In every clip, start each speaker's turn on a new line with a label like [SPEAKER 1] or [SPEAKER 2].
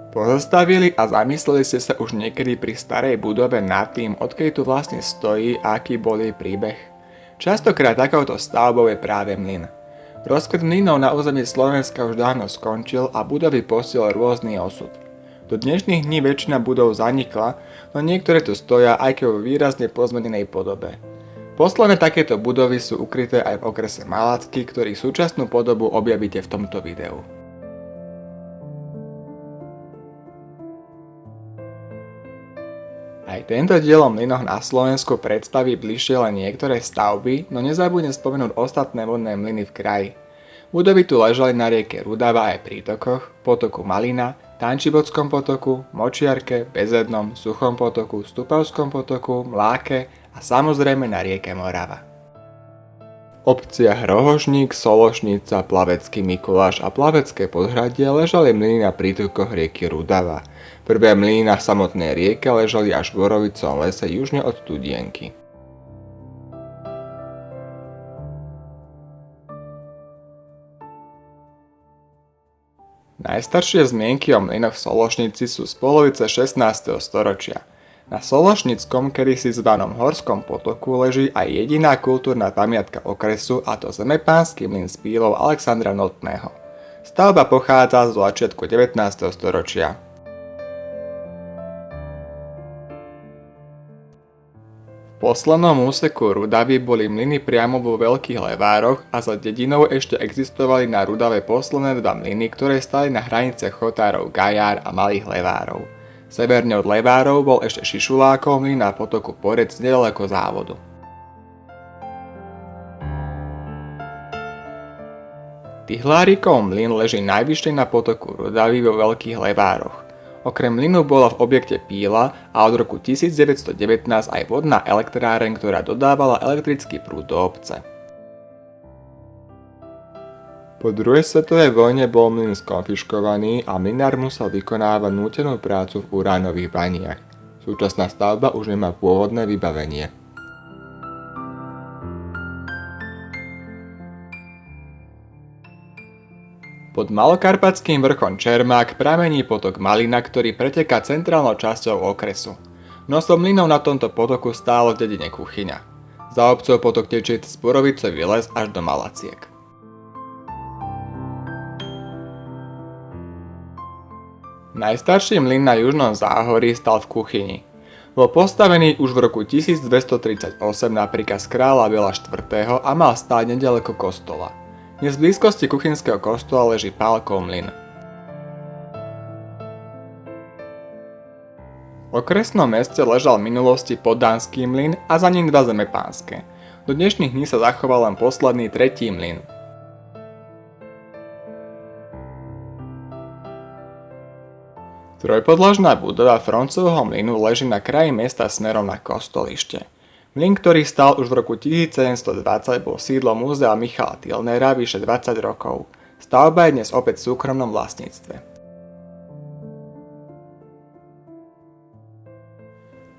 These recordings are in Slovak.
[SPEAKER 1] Pozastavili a zamysleli ste sa už niekedy pri starej budove nad tým, odkedy tu vlastne stojí a aký bol jej príbeh? Častokrát takouto stavbou je práve mlyn. Rozkvet mlynov na území Slovenska už dávno skončil a budovy postihol rôzny osud. Do dnešných dní väčšina budov zanikla, no niektoré tu stoja aj keď vo výrazne pozmenenej podobe. Posledné takéto budovy sú ukryté aj v okrese Malacky, ktorých súčasnú podobu objavíte v tomto videu. Aj tento diel o mlynoch na Slovensku predstaví bližšie len niektoré stavby, no nezabudnem spomenúť ostatné vodné mlyny v kraji. Budovy tu ležali na rieke Rudava aj prítokoch, potoku Malina, Tančibodskom potoku, Močiarke, Bezednom, Suchom potoku, Stupavskom potoku, Mláke a samozrejme na rieke Morava. V obciach Rohožník, Sološnica, Plavecký Mikuláš a Plavecké Podhradie ležali mlyny na prítokoch rieky Rudava. Prvé mlyny na samotnej rieke ležali až v Borovicovom lese južne od Studienky. Najstaršie zmienky o mlynoch v Sološnici sú z polovice 16. storočia. Na Sološnickom, kedysi zvanom Horskom potoku, leží aj jediná kultúrna pamiatka okresu, a to zemepánsky mlyn s pílou Alexandra Notného. Stavba pochádza z začiatku 19. storočia. V poslednom úseku Rudavy boli mlyny priamo vo Veľkých Levároch a za dedinou ešte existovali na Rudave posledné dva mlyny, ktoré stali na hranice chotárov Gajár a Malých Levárov. Severne od Levárov bol ešte Šišulákov mlyn na potoku Porec nedaleko závodu. Tihlárikov mlyn leží najvyššie na potoku Rudavy vo Veľkých Levároch. Okrem mlynu bola v objekte píla a od roku 1919 aj vodná elektráreň, ktorá dodávala elektrický prúd do obce. Po druhej svetovej vojne bol mlyn skonfiškovaný a mlynár musel vykonávať nútenú prácu v uránových baniach. Súčasná stavba už nemá pôvodné vybavenie. Pod malokarpatským vrchom Čermák pramení potok Malina, ktorý preteká centrálnou časťou okresu. Množstvo mlynov na tomto potoku stálo v dedine Kuchyňa. Za obcov potok tečie cez Borovicový les až do Malaciek. Najstarší mlyn na južnom záhorí stal v Kuchyni. Bol postavený už v roku 1238 na príkaz kráľa Bela IV. A mal stáť nedaleko kostola. Dnes v blízkosti kuchynského kostola leží Pálkov mlyn. V okresnom meste ležal v minulosti Poddanský mlyn a za ním dva zemepánske. Do dnešných dní sa zachoval len posledný tretí mlyn. Trojpodlažná budova Froncovho mlynu leží na kraji mesta smerom na Kostolište. Mlyn, ktorý stal už v roku 1720, bol sídlom múzea Michala Tilnera vyše 20 rokov. Stavba je dnes opäť v súkromnom vlastníctve.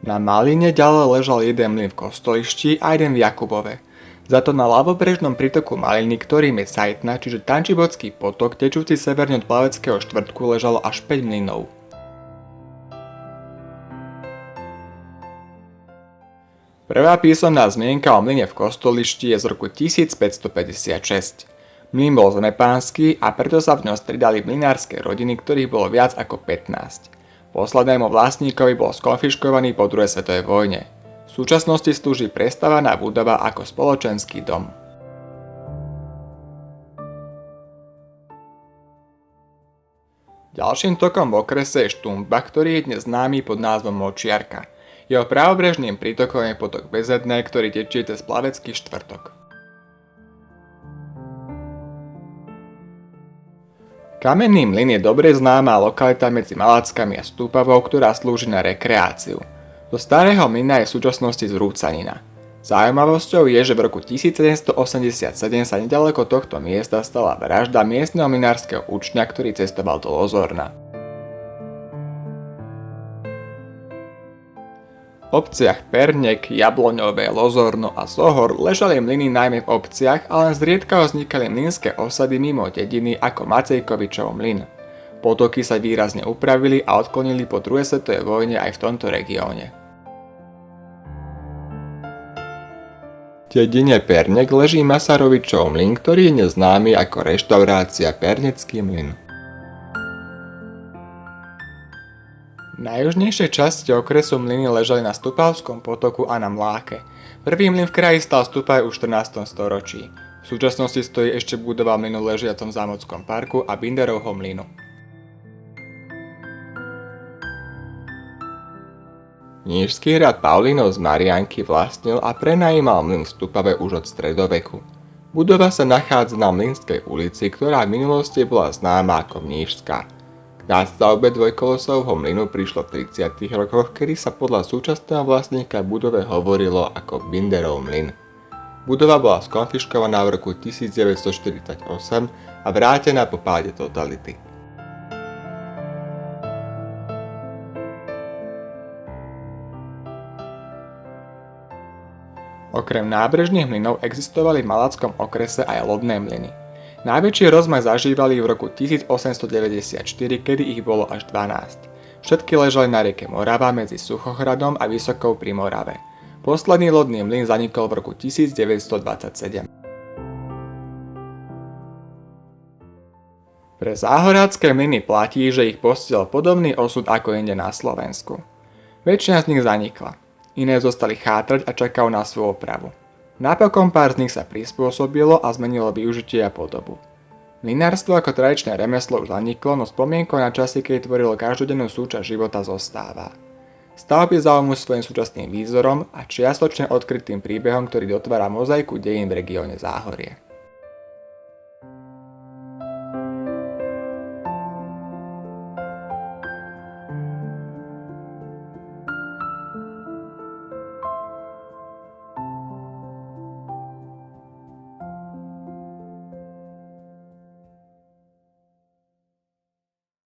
[SPEAKER 1] Na Maline ďalej ležal jeden mlyn v Kostolišti a jeden v Jakubove. Za to na ľavobrežnom prítoku Maliny, ktorým je Sajtna, čiže Tančibodský potok, tečúci severne od Plaveckého štvrtku, ležalo až 5 mlynov. Prvá písomná zmienka o mlyne v Kostolišti je z roku 1556. Mlyn bol zemepánsky a preto sa v ňom stridali mlynárske rodiny, ktorých bolo viac ako 15. Poslednému vlastníkovi bol skonfiškovaný po druhej svetovej vojne. V súčasnosti slúži prestavaná budova ako spoločenský dom. Ďalším tokom v okrese je Štumba, ktorý je dnes známy pod názvom Močiarka. Jeho pravobrežným prítokom je potok Bezedné, ktorý tečie cez Plavecký štvrtok. Kamenný mlyn je dobre známa lokalita medzi Malackami a Stúpavou, ktorá slúži na rekreáciu. Do starého mlyna je v súčasnosti zrúcanina. Zaujímavosťou je, že v roku 1787 sa nedaleko tohto miesta stala vražda miestneho mlynárskeho učňa, ktorý cestoval do Lozorna. V obciach Pernek, Jabloňové, Lozorno a Sohor ležali mlyny najmä v obciach, ale len zriedka vznikali mlynské osady mimo dediny ako Macejkovičov mlyn. Potoky sa výrazne upravili a odklonili po druhej svetovej vojne aj v tomto regióne. V dedine Pernek leží Masarovičov mlyn, ktorý je dnes známy ako reštaurácia Pernecký mlyn. V najjužnejšej časti okresu mlyny ležali na Stupavskom potoku a na Mláke. Prvý mlyn v kraji stal v Stupave už v 14. storočí. V súčasnosti stojí ešte budova mlynu ležiacom v Zámockom parku a Binderovho mlynu. Nížsky hrad Paulínov z Mariánky vlastnil a prenajímal mlyn v Stupave už od stredoveku. Budova sa nachádza na Mlynskej ulici, ktorá v minulosti bola známa ako Nížska. K nástavbe dvojkolosovho mlynu prišlo v 30. rokoch, kedy sa podľa súčasného vlastníka budove hovorilo ako Binderov mlyn. Budova bola skonfiškovaná v roku 1948 a vrátená po páde totality. Okrem nábrežných mlynov existovali v Malackom okrese aj lodné mlyny. Najväčší rozmach zažívali v roku 1894, kedy ich bolo až 12. Všetky ležali na rieke Morava medzi Suchohradom a Vysokou pri Morave. Posledný lodný mlyn zanikol v roku 1927. Pre záhorácké mlyny platí, že ich postihol podobný osud ako inde na Slovensku. Väčšina z nich zanikla. Iné zostali chátrať a čakajú na svoju opravu. Napokon pár z nich sa prispôsobilo a zmenilo využitie a podobu. Mlynárstvo ako tradičné remeslo už zaniklo, no spomienkou na časy, keď tvorilo každodennú súčasť života, zostáva. Stavby zaujímujú svojím súčasným výzorom a čiastočne odkrytým príbehom, ktorý dotvára mozaiku dejín v regióne Záhorie.